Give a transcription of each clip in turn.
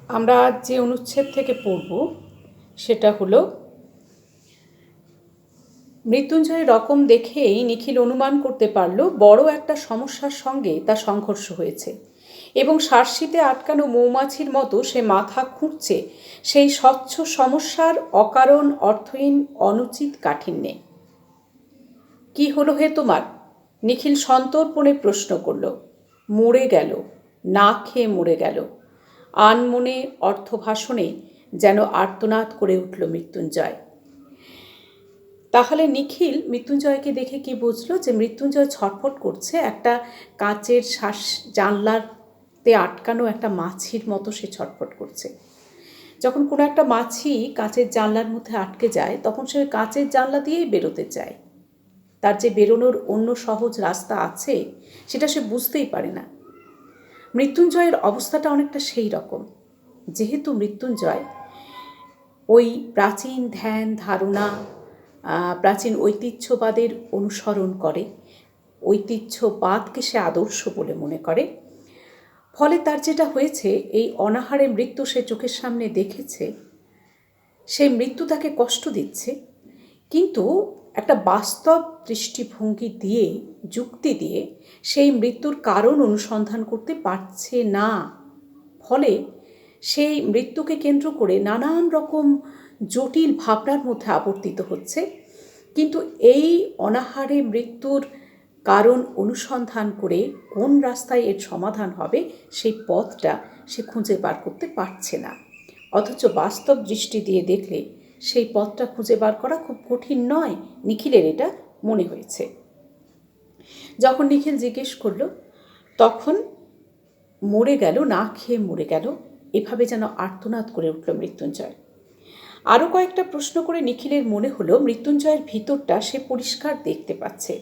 আমরা আজ যে অনুচ্ছেদ থেকে পড়ব সেটা হলো মৃত্যুঞ্জয়ের রকম দেখেই নিখিল অনুমান করতে পারল বড় একটা সমস্যার সঙ্গে তার সংঘর্ষ হয়েছে এবং শার্শিতে আটকানো মৌমাছির মতো সে মাথা খুঁড়ছে সেই স্বচ্ছ সমস্যার অকারণ অর্থহীন অনুচিত কাঠিন্যে। কি হলো হে তোমার? নিখিল সন্তর্পণে প্রশ্ন করল। মরে গেল, না খেয়ে মরে গেল। আনমনে অর্থভাষণে যেন আর্তনাদ করে উঠল মৃত্যুঞ্জয়। তাহলে নিখিল মৃত্যুঞ্জয়কে দেখে কি বুঝলো? যে মৃত্যুঞ্জয় ছটফট করছে একটা কাঁচের জানলাতে আটকানো একটা মাছির মতো সে ছটফট করছে। যখন কোনো একটা মাছি কাঁচের জানলার মধ্যে আটকে যায় তখন সে কাঁচের জানলা দিয়েই বেরোতে চায়। তার যে বেরোনোর অন্য সহজ রাস্তা আছে সেটা সে বুঝতেই পারে না। মৃত্যুঞ্জয়ের অবস্থাটা অনেকটা সেই রকম। যেহেতু মৃত্যুঞ্জয় ওই প্রাচীন ধ্যান ধারণা, প্রাচীন ঐতিহ্যবাদের অনুসরণ করে, ঐতিহ্যবাদকে সে আদর্শ বলে মনে করে, ফলে তার যেটা হয়েছে, এই অনাহারে মৃত্যু সে চোখের সামনে দেখেছে, সেই মৃত্যু তাকে কষ্ট দিচ্ছে, কিন্তু একটা বাস্তব দৃষ্টিভঙ্গি দিয়ে, যুক্তি দিয়ে সেই মৃত্যুর কারণ অনুসন্ধান করতে পারছে না। ফলে সেই মৃত্যুকে কেন্দ্র করে নানান রকম জটিল ভাবনার মধ্যে আবর্তিত হচ্ছে, কিন্তু এই অনাহারে মৃত্যুর কারণ অনুসন্ধান করে কোন রাস্তায় এর সমাধান হবে সেই পথটা সে খুঁজে বার করতে পারছে না। অথচ বাস্তব দৃষ্টি দিয়ে দেখলে সেই পথটা খুঁজে বার করা খুব কঠিন নয়, নিখিলের এটা মনে হয়েছে। যখন নিখিল জিজ্ঞেস করলো তখন মরে গেল, না খেয়ে মরে গেল, এভাবে যেন আর্তনাদ করে উঠল মৃত্যুঞ্জয়। আরও কয়েকটা প্রশ্ন করে নিখিলের মনে হলো মৃত্যুঞ্জয়ের ভিতরটা সে পরিষ্কার দেখতে পাচ্ছে।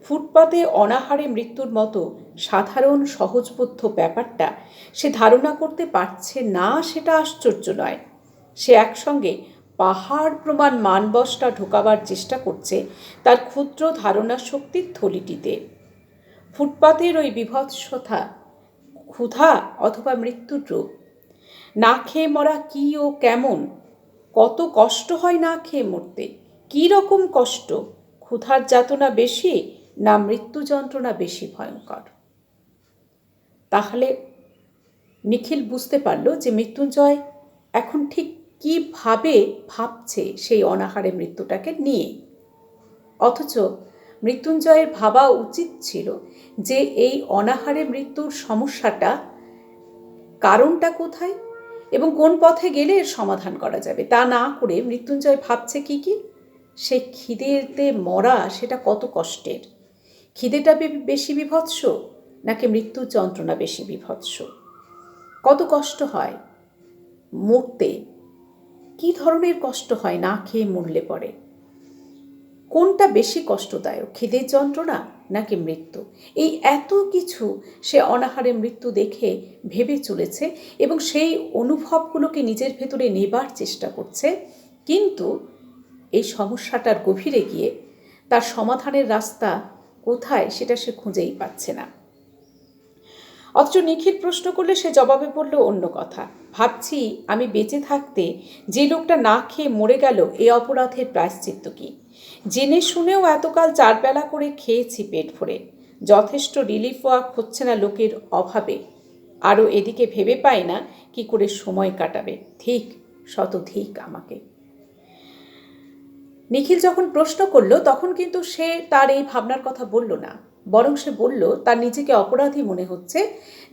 ফুটপাতে অনাহারে মৃত্যুর মতো সাধারণ সহজবোধ্য ব্যাপারটা সে ধারণা করতে পারছে না, সেটা আশ্চর্য নয়। সে একসঙ্গে পাহাড় প্রমাণ মানবসটা ঢোকাবার চেষ্টা করছে তার ক্ষুদ্র ধারণা শক্তির থলিটিতে। ফুটপাতের ওই বিভৎসতা ক্ষুধা অথবা মৃত্যুর রূপ। না খেয়ে মরা কী ও কেমন, কত কষ্ট হয় না খেয়ে মরতে, কী রকম কষ্ট, ক্ষুধার যাতনা বেশি না মৃত্যু যন্ত্রণা বেশি ভয়ঙ্কর? তাহলে নিখিল বুঝতে পারল যে মৃত্যুঞ্জয় এখন ঠিক কীভাবে ভাবছে সেই অনাহারে মৃত্যুটাকে নিয়ে। অথচ মৃত্যুঞ্জয়ের ভাবা উচিত ছিল যে এই অনাহারে মৃত্যুর সমস্যাটা কারণটা কোথায় এবং কোন পথে গেলে এর সমাধান করা যাবে, তা না করে মৃত্যুঞ্জয় ভাবছে কি সেই খিদেতে মরা সেটা কত কষ্টের, খিদেটা বেশি বিভৎস নাকি মৃত্যুর যন্ত্রণা বেশি বিভৎস, কত কষ্ট হয় মরতে, কী ধরনের কষ্ট হয় না খেয়ে মরলে পরে, কোনটা বেশি কষ্টদায়ক, খিদের যন্ত্রণা নাকি মৃত্যু? এই এত কিছু সে অনাহারে মৃত্যু দেখে ভেবে চলেছে এবং সেই অনুভবগুলোকে নিজের ভেতরে নেবার চেষ্টা করছে, কিন্তু এই সমস্যাটার গভীরে গিয়ে তার সমাধানের রাস্তা কোথায় সেটা সে খুঁজেই পাচ্ছে না। অথচ নিখিল প্রশ্ন করলে সে জবাবে বলল অন্য কথা। ভাবছি আমি বেঁচে থাকতে যে লোকটা না খেয়ে মরে গেল এ অপরাধের প্রায়শ্চিত্ত কী? জেনে শুনেও এতকাল চারবেলা করে খেয়েছি পেট ভরে, যথেষ্ট রিলিফ ওয়ার্ক হচ্ছে না লোকের অভাবে, আরও এদিকে ভেবে পাই না কি করে সময় কাটাবে। ঠিক শতধিক আমাকে। নিখিল যখন প্রশ্ন করল তখন কিন্তু সে তার এই ভাবনার কথা বলল না, বরং সে বলল তার নিজেকে অপরাধী মনে হচ্ছে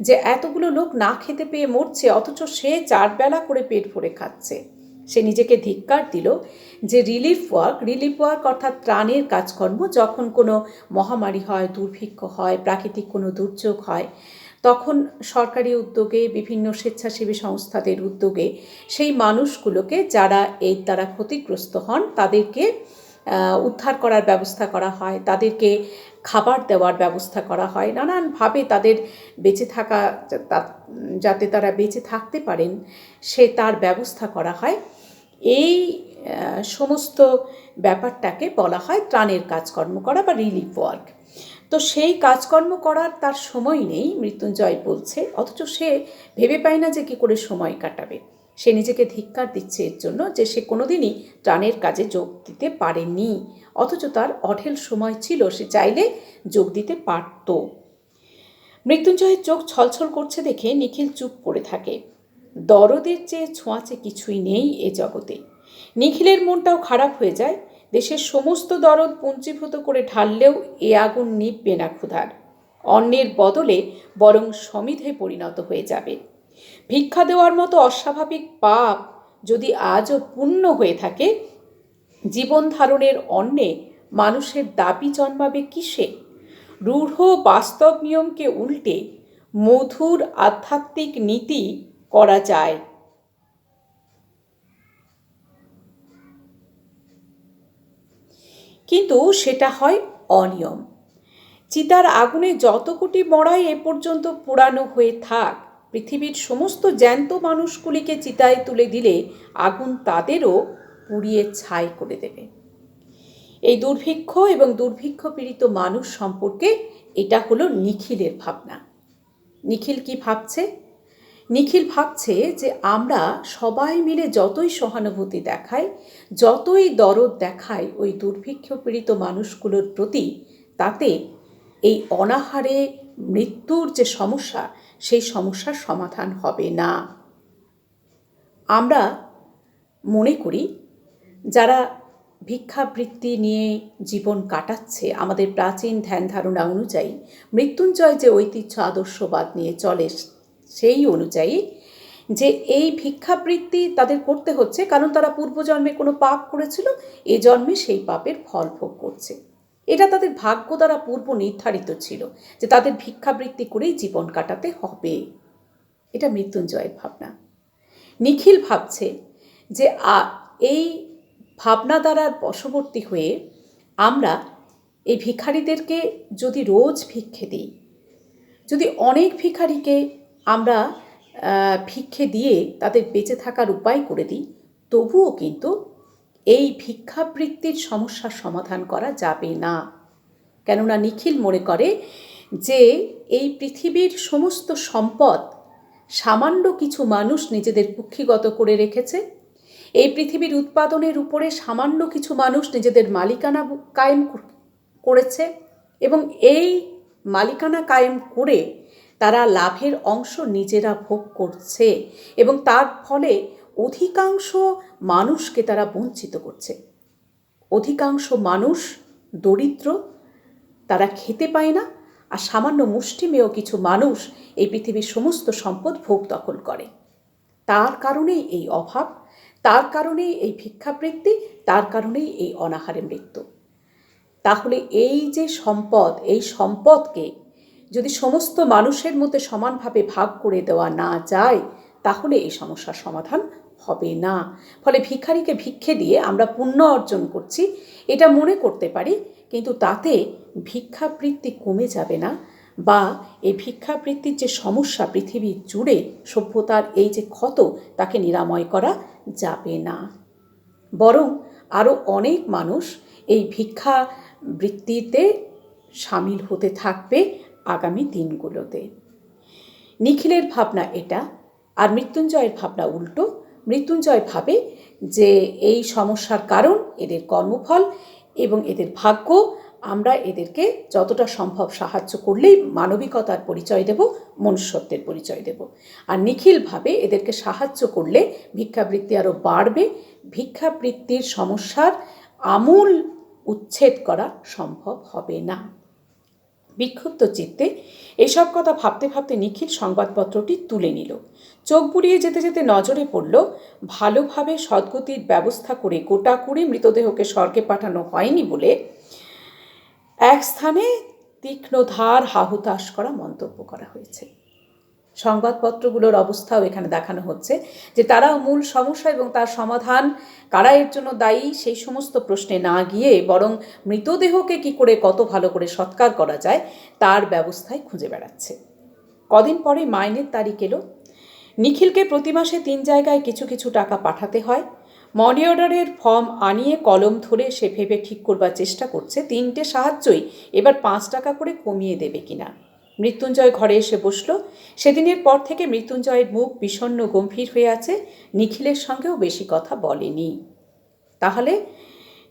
যে এতগুলো লোক না খেতে পেয়ে মরছে অথচ সে চারবেলা করে পেট ভরে খাচ্ছে। সে নিজেকে ধিক্কার দিল যে রিলিফ ওয়ার্ক অর্থাৎ ত্রাণের কাজকর্ম, যখন কোনো মহামারী হয়, দুর্ভিক্ষ হয়, প্রাকৃতিক কোনো দুর্যোগ হয়, তখন সরকারি উদ্যোগে, বিভিন্ন স্বেচ্ছাসেবী সংস্থাদের উদ্যোগে সেই মানুষগুলোকে যারা এর দ্বারা ক্ষতিগ্রস্ত হন তাদেরকে উদ্ধার করার ব্যবস্থা করা হয়, তাদেরকে খাবার দেওয়ার ব্যবস্থা করা হয়, নানানভাবে তাদের বেঁচে থাকা, যাতে তারা বেঁচে থাকতে পারেন সে তার ব্যবস্থা করা হয়। এই সমস্ত ব্যাপারটাকে বলা হয় ত্রাণের কাজকর্ম করা বা রিলিফ ওয়ার্ক। তো সেই কাজকর্ম করার তার সময় নেই, মৃত্যুঞ্জয় বলছে। অথচ সে ভেবে পায় না যে কী করে সময় কাটাবে। সে নিজেকে ধিক্কার দিচ্ছে এর জন্য যে সে কোনোদিনই ত্রাণের কাজে যোগ দিতে পারেনি, অথচ তার অঢেল সময় ছিল, সে চাইলে যোগ দিতে পারত। মৃত্যুঞ্জয়ের চোখ ছলছল করছে দেখে নিখিল চুপ করে থাকে। দরদের চেয়ে ছোঁয়াচে কিছুই নেই এ জগতে। নিখিলের মনটাও খারাপ হয়ে যায়। দেশের সমস্ত দরদ পুঞ্জীভূত করে ঢাললেও এ আগুন নিববে না ক্ষুধার। অন্যের বদলে বরং সমিধে পরিণত হয়ে যাবে। ভিক্ষা দেওয়ার মতো অস্বাভাবিক পাপ যদি আজও পূর্ণ হয়ে থাকে, জীবন ধারণের অন্নে মানুষের দাবি জন্মাবে কিসে? রূঢ় বাস্তব নিয়মকে উল্টে মধুর আধ্যাত্মিক নীতি করা যায়। কিন্তু সেটা হয় অনিয়ম। চিতার আগুনে যত কোটি মড়াই এ পর্যন্ত পোড়ানো হয়ে থাক, পৃথিবীর সমস্ত জ্যান্ত মানুষগুলিকে চিতায় তুলে দিলে আগুন তাদেরও পুড়িয়ে ছাই করে দেবে। এই দুর্ভিক্ষ এবং দুর্ভিক্ষ পীড়িত মানুষ সম্পর্কে এটা হলো নিখিলের ভাবনা। নিখিল কি ভাবছে? নিখিল ভাবছে যে আমরা সবাই মিলে যতই সহানুভূতি দেখাই, যতই দরদ দেখাই ওই দুর্ভিক্ষ পীড়িত মানুষগুলোর প্রতি, তাতে এই অনাহারে মৃত্যুর যে সমস্যা, সেই সমস্যার সমাধান হবে না। আমরা মনে করি যারা ভিক্ষাবৃত্তি নিয়ে জীবন কাটাচ্ছে, আমাদের প্রাচীন ধ্যান ধারণা অনুযায়ী মৃত্যুঞ্জয় যে ঐতিহ্য আদর্শবাদ নিয়ে চলে, সেই অনুযায়ী যে এই ভিক্ষাবৃত্তি তাদের করতে হচ্ছে কারণ তারা পূর্বজন্মে কোনো পাপ করেছিল, এ জন্মে সেই পাপের ফল ভোগ করছে। এটা তাদের ভাগ্য দ্বারা পূর্ব নির্ধারিত ছিল যে তাদের ভিক্ষাবৃত্তি করেই জীবন কাটাতে হবে। এটা মৃত্যুঞ্জয়ের ভাবনা। নিখিল ভাবছে যে এই ভাবনা দ্বারার বশবর্তী হয়ে আমরা এই ভিখারিদেরকে যদি রোজ ভিক্ষে দিই, যদি অনেক ভিখারিকে আমরা ভিক্ষে দিয়ে তাদের বেঁচে থাকার উপায় করে দিই, তবুও কিন্তু এই ভিক্ষাবৃত্তির সমস্যার সমাধান করা যাবে না। কেননা নিখিল মনে করে যে এই পৃথিবীর সমস্ত সম্পদ সামান্য কিছু মানুষ নিজেদের কুক্ষিগত করে রেখেছে। এই পৃথিবীর উৎপাদনের উপরে সামান্য কিছু মানুষ নিজেদের মালিকানা কায়েম করেছে এবং এই মালিকানা কায়েম করে তারা লাভের অংশ নিজেরা ভোগ করছে এবং তার ফলে অধিকাংশ মানুষকে তারা বঞ্চিত করছে। অধিকাংশ মানুষ দরিদ্র, তারা খেতে পায় না, আর সামান্য মুষ্টিমেয় কিছু মানুষ এই পৃথিবীর সমস্ত সম্পদ ভোগ দখল করে। তার কারণেই এই অভাব, তার কারণেই এই ভিক্ষাবৃত্তি, তার কারণেই এই অনাহারে মৃত্যু। তাহলে এই যে সম্পদ, এই সম্পদকে যদি সমস্ত মানুষের মধ্যে সমানভাবে ভাগ করে দেওয়া না যায়, তাহলে এই সমস্যার সমাধান হবে না। ফলে ভিখারিকে ভিক্ষে দিয়ে আমরা পুণ্য অর্জন করছি এটা মনে করতে পারি, কিন্তু তাতে ভিক্ষাবৃত্তি কমে যাবে না, বা এই ভিক্ষাবৃত্তির যে সমস্যা পৃথিবী জুড়ে সভ্যতার এই যে ক্ষত, তাকে নিরাময় করা যাবে না। বরং আরও অনেক মানুষ এই ভিক্ষাবৃত্তিতে সামিল হতে থাকবে আগামী দিনগুলোতে। নিখিলের ভাবনা এটা, আর মৃত্যুঞ্জয়ের ভাবনা উল্টো। মৃত্যুঞ্জয় ভাবে যে এই সমস্যার কারণ এদের কর্মফল এবং এদের ভাগ্য, আমরা এদেরকে যতটা সম্ভব সাহায্য করলেই মানবিকতার পরিচয় দেব, মনুষ্যত্বের পরিচয় দেব। আর নিখিল ভাবে এদেরকে সাহায্য করলে ভিক্ষাবৃত্তি আরও বাড়বে, ভিক্ষাবৃত্তির সমস্যার আমূল উচ্ছেদ করা সম্ভব হবে না। বিক্ষুব্ধ চিত্তে এসব কথা ভাবতে ভাবতে নিখিল সংবাদপত্রটি তুলে নিল। চোখ বুড়িয়ে যেতে যেতে নজরে পড়ল ভালোভাবে সদ্গতির ব্যবস্থা করে গোটা 20 মৃতদেহকে স্বর্গে পাঠানো হয়নি বলে এক স্থানে তীক্ষ্ণধার হাহুতাশ করা মন্তব্য করা হয়েছে। সংবাদপত্রগুলোর অবস্থাও এখানে দেখানো হচ্ছে যে তারা মূল সমস্যা এবং তার সমাধান, কারা এর জন্য দায়ী, সেই সমস্ত প্রশ্নে না গিয়ে বরং মৃতদেহকে কি করে কত ভালো করে সৎকার করা যায় তার ব্যবস্থায় খুঁজে বেড়াচ্ছে। কদিন পরে মাইনের তারিখ এলো। নিখিলকে প্রতি মাসে 3 জায়গায় কিছু কিছু টাকা পাঠাতে হয়। মানি অর্ডারের ফর্ম আনিয়ে কলম ধরে সে ভেবে ঠিক করবার চেষ্টা করছে 3টে সাহায্যই এবার 5 টাকা করে কমিয়ে দেবে কিনা। মৃত্যুঞ্জয় ঘরে এসে বসল। সেদিনের পর থেকে মৃত্যুঞ্জয়ের মুখ বিষণ্ণ গম্ভীর হয়ে আছে। নিখিলের সঙ্গেও বেশি কথা বলেনি। তাহলে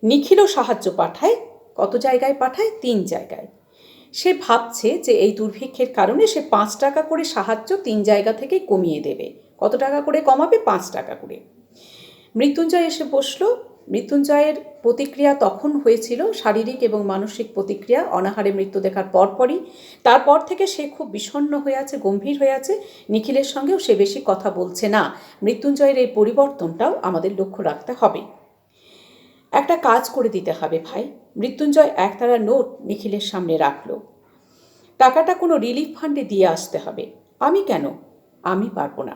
নিখিলও সাহায্য পাঠায়। কত জায়গায় পাঠায়? 3 জায়গায়। সে ভাবছে যে এই দুর্ভিক্ষের কারণে সে 5 টাকা করে সাহায্য 3 জায়গা থেকে কমিয়ে দেবে। কত টাকা করে কমাবে? 5 টাকা করে। মৃত্যুঞ্জয় এসে বসল। মৃত্যুঞ্জয়ের প্রতিক্রিয়া তখন হয়েছিল শারীরিক এবং মানসিক প্রতিক্রিয়া অনাহারে মৃত্যু দেখার পরপরই। তারপর থেকে সে খুব বিষণ্ণ হয়ে আছে, গম্ভীর হয়ে আছে। নিখিলের সঙ্গেও সে বেশি কথা বলছে না। মৃত্যুঞ্জয়ের এই পরিবর্তনটাও আমাদের লক্ষ্য রাখতে হবে। একটা কাজ করে দিতে হবে ভাই। মৃত্যুঞ্জয় একতারা নোট নিখিলের সামনে রাখল। টাকাটা কোনো রিলিফ ফান্ডে দিয়ে আসতে হবে। আমি কেন? আমি পারবো না।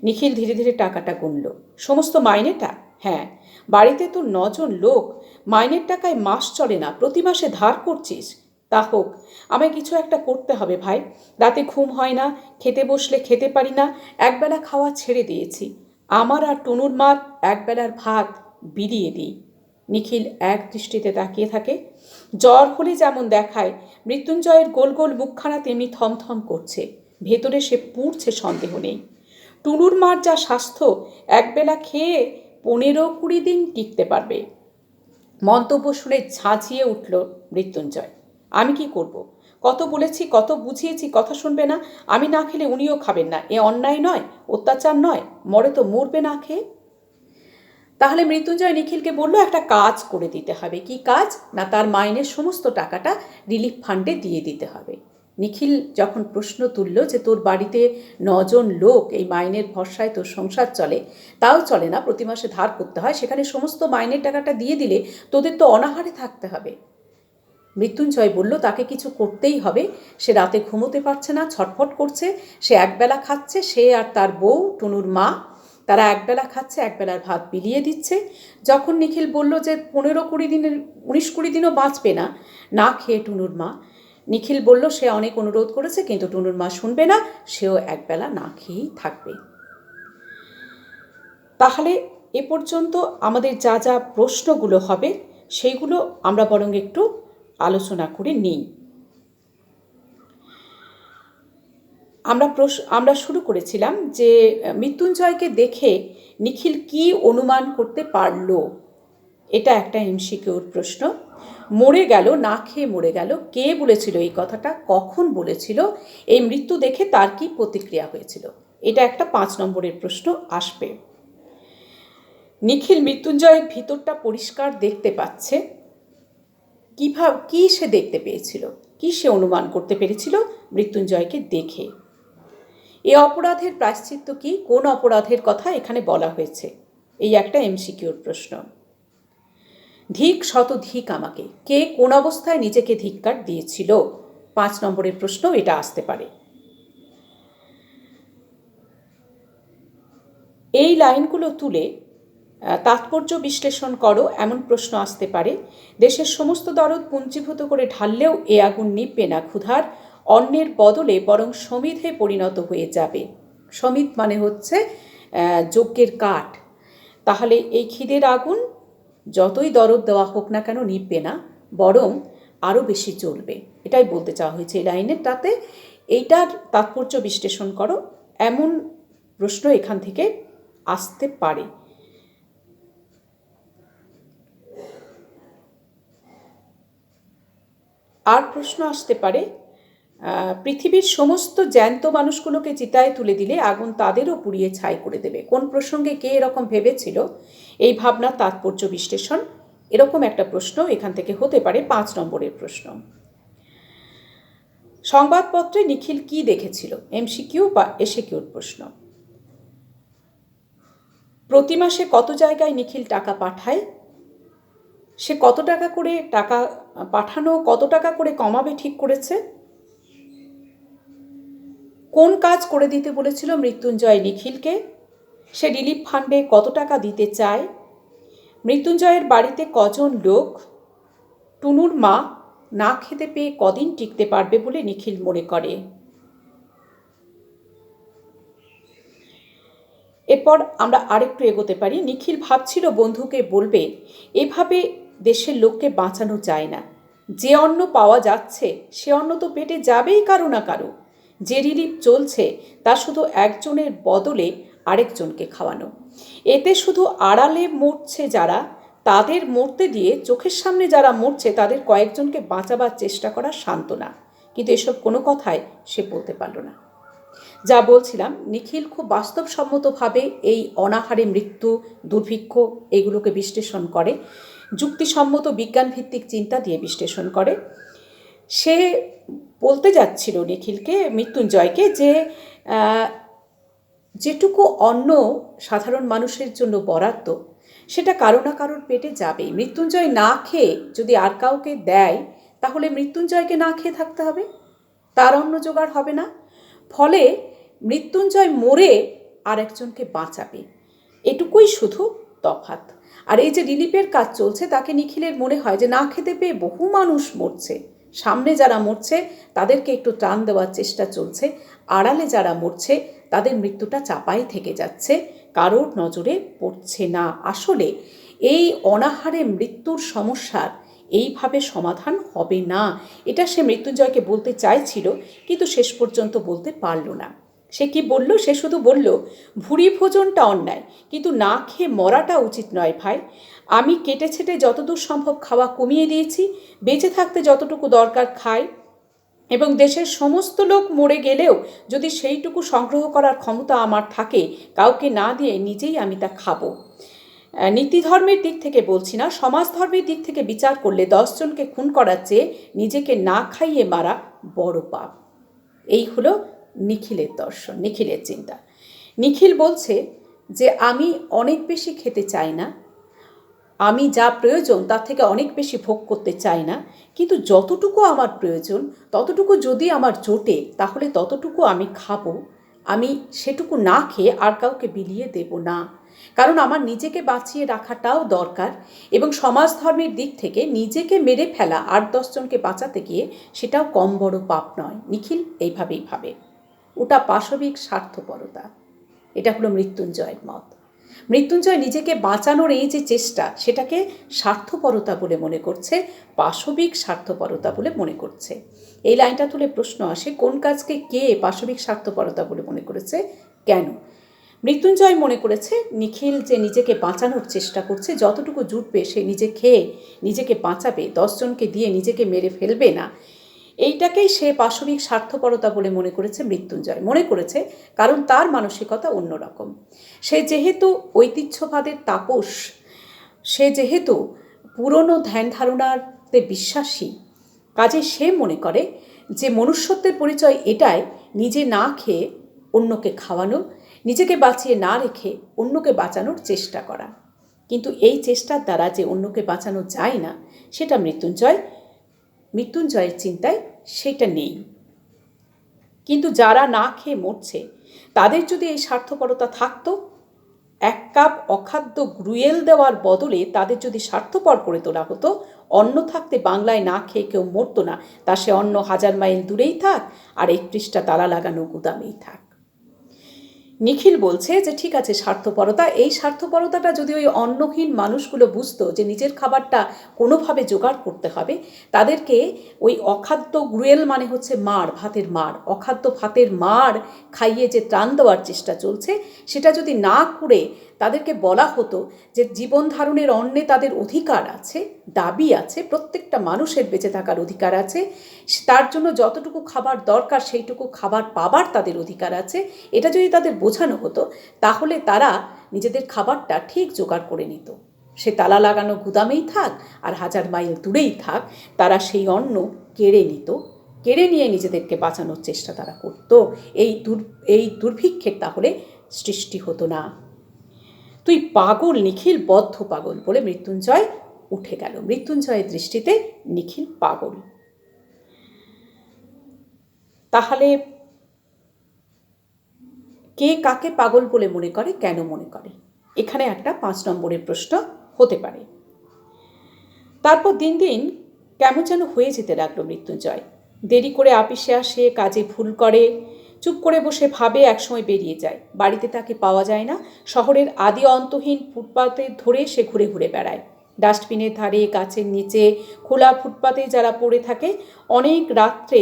নিখিল ধীরে ধীরে টাকাটা গুনল। সমস্ত মাইনেটা? হ্যাঁ। বাড়িতে তো 9 জন লোক, মাইনের টাকায় মাস চলে না, প্রতি মাসে ধার করছিস। তা হোক, আমায় কিছু একটা করতে হবে ভাই। রাতে ঘুম হয় না, খেতে বসলে খেতে পারি না, একবেলা খাওয়া ছেড়ে দিয়েছি। আমার আর টুনুর মার একবেলার ভাত বিলিয়ে দিই। নিখিল এক দৃষ্টিতে তাকিয়ে থাকে। জ্বর হলে যেমন দেখায়, মৃত্যুঞ্জয়ের গোল গোল মুখখানা তেমনি থমথম করছে। ভেতরে সে পুড়ছে, সন্দেহ নেই। টুনুর মার যা স্বাস্থ্য, একবেলা খেয়ে 15-20 দিন টিকতে পারবে। মন্তব্য শুনে ঝাঁঝিয়ে উঠল মৃত্যুঞ্জয়। আমি কি করব? কত বলেছি, কত বুঝিয়েছি, কথা শুনবে না। আমি না খেলে উনিও খাবেন না। এ অন্যায় নয়, অত্যাচার নয়। মরে তো মরবে না খেয়ে। তাহলে মৃত্যুঞ্জয় নিখিলকে বলল একটা কাজ করে দিতে হবে। কি কাজ? না, তার মাইনের সমস্ত টাকাটা রিলিফ ফান্ডে দিয়ে দিতে হবে। নিখিল যখন প্রশ্ন তুলল যে তোর বাড়িতে 9 জন লোক, এই মাইনের ভরসায় তোর সংসার চলে, তাও চলে না, প্রতি মাসে ধার করতে হয়, সেখানে সমস্ত মাইনের টাকাটা দিয়ে দিলে তোদের তো অনাহারে থাকতে হবে। মৃত্যুঞ্জয় বলল তাকে কিছু করতেই হবে। সে রাতে ঘুমোতে পারছে না, ছটফট করছে। সে একবেলা খাচ্ছে, সে আর তার বউ টুনুর মা, তারা একবেলা খাচ্ছে, একবেলার ভাত বিলিয়ে দিচ্ছে। যখন নিখিল বলল যে 15-20 দিনের 19-20 দিনও বাঁচবে না না খেয়ে টুনুর মা, নিখিল বলল সে অনেক অনুরোধ করেছে কিন্তু টুনুর মা শুনবে না, সেও একবেলা না খেয়েই থাকবে। তাহলে এ পর্যন্ত আমাদের যা যা প্রশ্নগুলো হবে সেইগুলো আমরা বরং একটু আলোচনা করে নিই। আমরা শুরু করেছিলাম যে মৃত্যুঞ্জয়কে দেখে নিখিল কি অনুমান করতে পারল। এটা একটা এমসিকিউর প্রশ্ন। মরে গেল, না খেয়ে মরে গেল, কে বলেছিল এই কথাটা, কখন বলেছিল, এই মৃত্যু দেখে তার কি প্রতিক্রিয়া হয়েছিল, এটা একটা 5 নম্বরের প্রশ্ন আসবে। নিখিল মৃত্যুঞ্জয়ের ভিতরটা পরিষ্কার দেখতে পাচ্ছে। কি সে দেখতে পেয়েছিল, কি সে অনুমান করতে পেরেছিল মৃত্যুঞ্জয়কে দেখে? এ অপরাধের প্রায়শ্চিত্ত কি, কোন অপরাধের কথা এখানে বলা হয়েছে, এই একটা এমসিকিউর প্রশ্ন। ধিক শত ধিক আমাকে, কে কোন অবস্থায় নিজেকে ধিক্কার দিয়েছিল, 5 নম্বরের প্রশ্ন এটা আসতে পারে। এই লাইনগুলো তুলে তাৎপর্য বিশ্লেষণ করো, এমন প্রশ্ন আসতে পারে। দেশের সমস্ত দরদ পুঞ্জীভূত করে ঢাললেও এ আগুন নিববে না ক্ষুধার, অন্যের বদলে বরং সমিধে পরিণত হয়ে যাবে। সমিধ মানে হচ্ছে যজ্ঞের কাঠ। তাহলে এই খিদের আগুন যতই দরদ দেওয়া হোক না কেন নিববে না, বরং আরও বেশি জ্বলবে। এটাই বলতে চাওয়া হয়েছে এই লাইনেরটাতে। এইটার তাৎপর্য বিশ্লেষণ করো, এমন প্রশ্ন এখান থেকে আসতে পারে। আর প্রশ্ন আসতে পারে, পৃথিবীর সমস্ত জ্যান্ত মানুষগুলোকে চিতায় তুলে দিলে আগুন তাদেরও পুড়িয়ে ছাই করে দেবে। কোন প্রসঙ্গে কে এরকম ভেবেছিল, এই ভাবনা তাৎপর্য বিশ্লেষণ, এরকম একটা প্রশ্ন এখান থেকে হতে পারে 5 নম্বরের প্রশ্ন। সংবাদপত্রে নিখিল কি দেখেছিল, এমসিকিউ বা এসিকিউর প্রশ্ন। প্রতি মাসে কত জায়গায় নিখিল টাকা পাঠায়, সে কত টাকা করে টাকা পাঠানো, কত টাকা করে কমাবে ঠিক করেছে। কোন কাজ করে দিতে বলেছিল মৃত্যুঞ্জয় নিখিলকে, সে রিলিফ ফান্ডে কত টাকা দিতে চায়, মৃত্যুঞ্জয়ের বাড়িতে কজন লোক, টুনুর মা না খেতে পেয়ে কদিন টিকতে পারবে বলে নিখিল মনে করে। এরপর আমরা আরেকটু এগোতে পারি। নিখিল ভাবছিল বন্ধুকে বলবে, এভাবে দেশের লোককে বাঁচানো যায় না। যে অন্ন পাওয়া যাচ্ছে সে অন্ন তো পেটে যাবেই কারো না কারো। যে রিলিফ চলছে তা শুধু একজনের বদলে আরেকজনকে খাওয়ানো। এতে শুধু আড়ালে মরছে যারা, তাদের মরতে দিয়ে চোখের সামনে যারা মরছে তাদের কয়েকজনকে বাঁচাবার চেষ্টা করা সান্ত্বনা। কিন্তু এসব কোনো কথাই সে বলতে পারল না। যা বলছিলাম, নিখিল খুব বাস্তবসম্মতভাবে এই অনাহারে মৃত্যু, দুর্ভিক্ষ এগুলোকে বিশ্লেষণ করে, যুক্তিসম্মত বিজ্ঞানভিত্তিক চিন্তা দিয়ে বিশ্লেষণ করে। সে বলতে যাচ্ছিল নিখিলকে, মৃত্যুঞ্জয়কে, যে যেটুকু অন্ন সাধারণ মানুষের জন্য বরাদ্দ সেটা কারো না কারোর পেটে যাবেই। মৃত্যুঞ্জয় না খেয়ে যদি আর কাউকে দেয় তাহলে মৃত্যুঞ্জয়কে না খেয়ে থাকতে হবে, তার অন্ন জোগাড় হবে না। ফলে মৃত্যুঞ্জয় মরে আর একজনকে বাঁচাবে, এটুকুই শুধু তফাৎ। আর এই যে রিলিফের কাজ চলছে তাকে নিখিলের মনে হয় যে না খেতে পেয়ে বহু মানুষ মরছে, সামনে যারা মরছে তাদেরকে একটু ত্রাণ দেওয়ার চেষ্টা চলছে, আড়ালে যারা মরছে তাদের মৃত্যুটা চাপাই থেকে যাচ্ছে, কারোর নজরে পড়ছে না। আসলে এই অনাহারে মৃত্যুর সমস্যার এইভাবে সমাধান হবে না, এটা সে মৃত্যুঞ্জয়কে বলতে চাইছিল, কিন্তু শেষ পর্যন্ত বলতে পারল না। সে কি বলল? সে শুধু বলল, ভুরি ভোজনটা অন্যায়, কিন্তু না খেয়ে মরাটা উচিত নয় ভাই। আমি কেটে ছেটে যতদূর সম্ভব খাওয়া কমিয়ে দিয়েছি, বেঁচে থাকতে যতটুকু দরকার খাই, এবং দেশের সমস্ত লোক মরে গেলেও যদি সেইটুকু সংগ্রহ করার ক্ষমতা আমার থাকে, কাউকে না দিয়ে নিজেই আমি তা খাবো। নীতিধর্মের দিক থেকে বলছি না, সমাজ ধর্মের দিক থেকে বিচার করলে 10 জনকে খুন করার চেয়ে নিজেকে না খাইয়ে মারা বড় পাপ। এই হলো নিখিলের দর্শন, নিখিলের চিন্তা। নিখিল বলছে যে আমি অনেক বেশি খেতে চাই না, আমি যা প্রয়োজন তার থেকে অনেক বেশি ভোগ করতে চাই না, কিন্তু যতটুকু আমার প্রয়োজন ততটুকু যদি আমার জোটে তাহলে ততটুকু আমি খাবো। আমি সেটুকু না খেয়ে আর কাউকে বিলিয়ে দেব না, কারণ আমার নিজেকে বাঁচিয়ে রাখাটাও দরকার, এবং সমাজ ধর্মের দিক থেকে নিজেকে মেরে ফেলা 8-10 জনকে বাঁচাতে গিয়ে সেটাও কম বড় পাপ নয়। নিখিল এইভাবেই ভাবে, ওটা পাশবিক স্বার্থপরতা। এটা হলো মৃত্যুঞ্জয়ের মত। মৃত্যুঞ্জয় নিজেকে বাঁচানোর এই যে চেষ্টা সেটাকে স্বার্থপরতা বলে মনে করছে, পাশবিক স্বার্থপরতা বলে মনে করছে। এই লাইনটা তুলে প্রশ্ন আসে, কোন কাজকে কে পাশবিক স্বার্থপরতা বলে মনে করেছে, কেন? মৃত্যুঞ্জয় মনে করেছে নিখিল যে নিজেকে বাঁচানোর চেষ্টা করছে, যতটুকু জুটবে সে নিজে খেয়ে নিজেকে বাঁচাবে, 10 জনকে দিয়ে নিজেকে মেরে ফেলবে না, এইটাকেই সে পাশবিক স্বার্থপরতা বলে মনে করেছে মৃত্যুঞ্জয়। মনে করেছে কারণ তার মানসিকতা অন্যরকম। সে যেহেতু ঐতিহ্যবাদের তাপস, সে যেহেতু পুরনো ধ্যান ধারণাতে বিশ্বাসী, কাজে সে মনে করে যে মনুষ্যত্বের পরিচয় এটাই, নিজে না খেয়ে অন্যকে খাওয়ানো, নিজেকে বাঁচিয়ে না রেখে অন্যকে বাঁচানোর চেষ্টা করা। কিন্তু এই চেষ্টার দ্বারা যে অন্যকে বাঁচানো যায় না সেটা মৃত্যুঞ্জয়ের চিন্তায় সেটা নেই। কিন্তু যারা না খেয়ে মরছে তাদের যদি এই স্বার্থপরতা থাকতো, 1 কাপ অখাদ্য গ্রুয়েল দেওয়ার বদলে তাদের যদি স্বার্থপর করে তোলা হতো, অন্ন থাকতে বাংলায় না খেয়ে কেউ মরতো না, তা সে অন্ন 1000 মাইল দূরেই থাক আর 31টা তালা লাগানো গুদামেই থাক। নিখিল বলছে যে ঠিক আছে স্বার্থপরতা, এই স্বার্থপরতাটা যদি ওই অন্নহীন মানুষগুলো বুঝতো যে নিজের খাবারটা কোনোভাবে জোগাড় করতে হবে, তাদেরকে ওই অখাদ্য গ্রুয়েল মানে হচ্ছে মার, ভাতের মার, অখাদ্য ভাতের মার খাইয়ে যে ত্রাণ দেওয়ার চেষ্টা চলছে সেটা যদি না করে তাদেরকে বলা হতো যে জীবন ধারণের অন্নে তাদের অধিকার আছে, দাবি আছে, প্রত্যেকটা মানুষের বেঁচে থাকার অধিকার আছে, তার জন্য যতটুকু খাবার দরকার সেইটুকু খাবার পাবার তাদের অধিকার আছে, এটা যদি তাদের বোঝানো হতো তাহলে তারা নিজেদের খাবারটা ঠিক জোগাড় করে নিত। সে তালা লাগানো গুদামেই থাক আর 1000 মাইল দূরেই থাক, তারা সেই অন্ন কেড়ে নিত, কেড়ে নিয়ে নিজেদেরকে বাঁচানোর চেষ্টা তারা করত। এই দুর্ভিক্ষের তাহলে সৃষ্টি হতো না। তুই পাগল নিখিল, বদ্ধ পাগল, বলে মৃত্যুঞ্জয় উঠে গেল। মৃত্যুঞ্জয়ের দৃষ্টিতে নিখিল পাগল। তাহলে কে কাকে পাগল বলে মনে করে, কেন মনে করে, এখানে একটা 5 নম্বরের প্রশ্ন হতে পারে। তারপর দিন দিন কেমন যেন হয়ে যেতে লাগলো মৃত্যুঞ্জয়। দেরি করে আপিসে আসে, কাজে ভুল করে, চুপ করে বসে ভাবে, একসময় বেরিয়ে যায়। বাড়িতে তাকে পাওয়া যায় না। শহরের আদি অন্তহীন ফুটপাতে ধরে সে ঘুরে ঘুরে বেড়ায়। ডাস্টবিনের ধারে, গাছের নিচে, খোলা ফুটপাতে যারা পড়ে থাকে। অনেক রাত্রে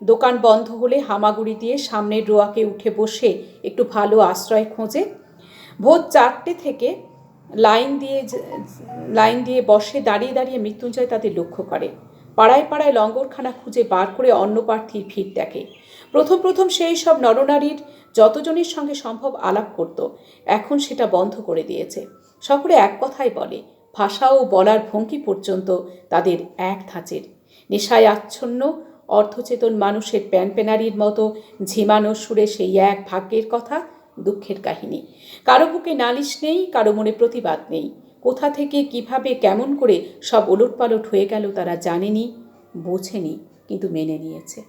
দোকান বন্ধ হলে হামাগুড়ি দিয়ে সামনের রোয়াকে উঠে বসে একটু ভালো আশ্রয় খোঁজে। ভোর 4টে থেকে লাইন দিয়ে বসে। দাঁড়িয়ে দাঁড়িয়ে মৃত্যুঞ্জয় তাদের লক্ষ্য করে। পাড়ায় পাড়ায় লঙ্গরখানা খুঁজে বার করে অন্য প্রার্থীর ভিড় দেখে। প্রথম প্রথম সেই সব নরনারীর যতজনের সঙ্গে সম্ভব আলাপ করত, এখন সেটা বন্ধ করে দিয়েছে। সকলে এক কথাই বলে, ভাষা ও বলার ভঙ্গি পর্যন্ত তাদের এক ধাঁচের। নেশায় আচ্ছন্ন অর্ধচেতন মানুষের প্যানপ্যানারির মতো ঝিমানো সুরে সেই এক ভাগ্যের কথা, দুঃখের কাহিনী। কারো বুকে নালিশ নেই, কারো মনে প্রতিবাদ নেই। কোথা থেকে, কিভাবে, কেমন করে সব ওলটপালট হয়ে গেল তারা জানেনি, বোঝেনি, কিন্তু মেনে নিয়েছে।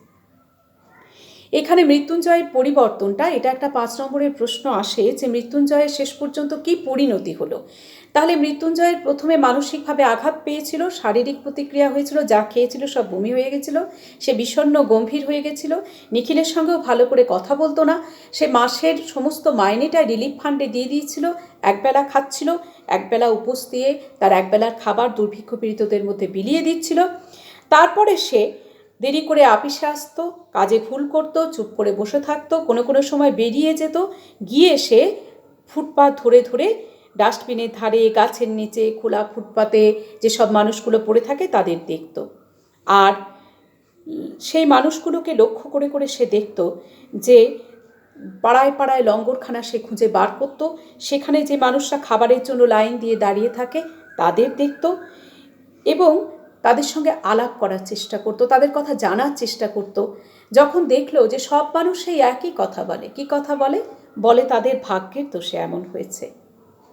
এখানে মৃত্যুঞ্জয়ের পরিবর্তনটা, এটা একটা 5 নম্বরের প্রশ্ন আসে যে মৃত্যুঞ্জয়ের শেষ পর্যন্ত কি পরিণতি হলো। তাহলে মৃত্যুঞ্জয়ের প্রথমে মানসিকভাবে আঘাত পেয়েছিল, শারীরিক প্রতিক্রিয়া হয়েছিল, যা খেয়েছিল সব বমি হয়ে গেছিল, সে বিষণ্ণ গম্ভীর হয়ে গেছিল, নিখিলের সঙ্গেও ভালো করে কথা বলতো না, সে মাসের সমস্ত মাইনেটা রিলিফ ফান্ডে দিয়ে দিয়েছিল, একবেলা খাচ্ছিল, একবেলা উপোস দিয়ে তার একবেলার খাবার দুর্ভিক্ষ পীড়িতদের মধ্যে বিলিয়ে দিচ্ছিল। তারপরে সে দেরি করে আপিসে আসতো, কাজে ভুল করতো, চুপ করে বসে থাকতো, কোনো কোনো সময় বেরিয়ে যেত, গিয়ে সে ফুটপাত ধরে ধরে ডাস্টবিনের ধারে, গাছের নিচে, খোলা ফুটপাতে যেসব মানুষগুলো পড়ে থাকে তাদের দেখত। আর সেই মানুষগুলোকে লক্ষ্য করে করে সে দেখত যে পাড়ায় পাড়ায় লঙ্গরখানা সে খুঁজে বার করত, সেখানে যে মানুষরা খাবারের জন্য লাইন দিয়ে দাঁড়িয়ে থাকে তাদের দেখত এবং তাদের সঙ্গে আলাপ করার চেষ্টা করত, তাদের কথা জানার চেষ্টা করত। যখন দেখলো যে সব মানুষ সেই একই কথা বলে, কি কথা বলে? বলে তাদের ভাগ্যের দোষে এমন হয়েছে।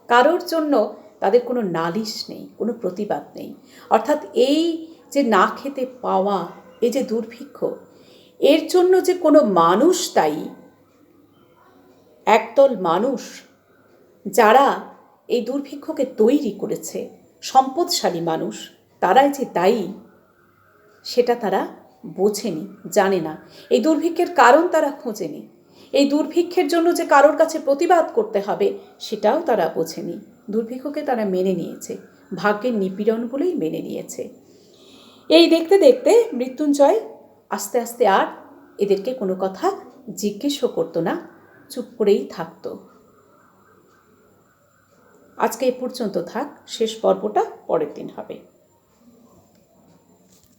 কারোর জন্য তাদের কোনো নালিশ নেই, কোনো প্রতিবাদ নেই। অর্থাৎ এই যে না খেতে পাওয়া, এই যে দুর্ভিক্ষ, এর জন্য যে কোনো মানুষ দায়ী, একদল মানুষ যারা এই দুর্ভিক্ষকে তৈরি করেছে, সম্পদশালী মানুষ, তারাই যে দায়ী সেটা তারা বোঝেনি, জানে না। এই দুর্ভিক্ষের কারণ তারা খোঁজেনি। এই দুর্ভিক্ষের জন্য যে কারোর কাছে প্রতিবাদ করতে হবে সেটাও তারা বোঝেনি। দুর্ভিক্ষকে তারা মেনে নিয়েছে, ভাগ্যের নিপীড়ন বলেই মেনে নিয়েছে। এই দেখতে দেখতে মৃত্যুঞ্জয় আস্তে আস্তে আর এদেরকে কোনো কথা জিজ্ঞেসও করতো না, চুপ করেই থাকতো। আজকে এই পর্যন্ত থাক, শেষ পর্বটা পরের দিন হবে।